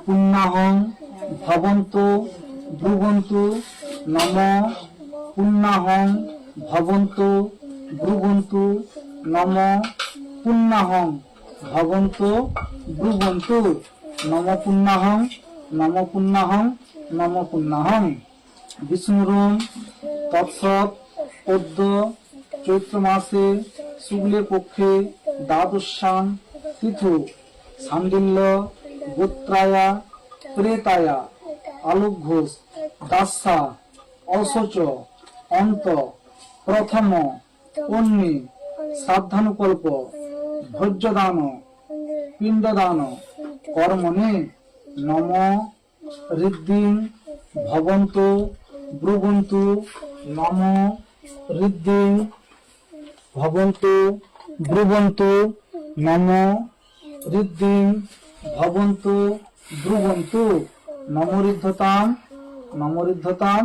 পুণ্যাহং ভবন্তু ব্রুবন্তু নম পুণ্যাহং ভবন্তু ব্রুবন্তু নম পুণ্যাহং ভবন্তু ব্রুবন্তু নম পুণ্যাহং নম পুণ্যাহং নম পুণ্যাহং। বিষ্ণুরম তৎসৎ অদ্য চৈত্র মাসে শুক্লে পক্ষে দ্বাদশাং তিথু শাণ্ডিল্য গোত্রায়া ত্রেতায়া আলোক ঘোষ দাস্যা অশোচ অন্ত প্রথম অন্যে শ্রাদ্ধানুকল্প ভোজ্যদান পিণ্ডদান কর্মণে নম ঋদ্ধিং ভবন্তু ব্রুবন্তু নম ঋদ্ধিং ভবন্তু ব্রুবন্তু নম ঋদ্ধিং ভবন্তু ব্রুবন্তু নমঋদ্ধতাম নমঋদ্ধতাম।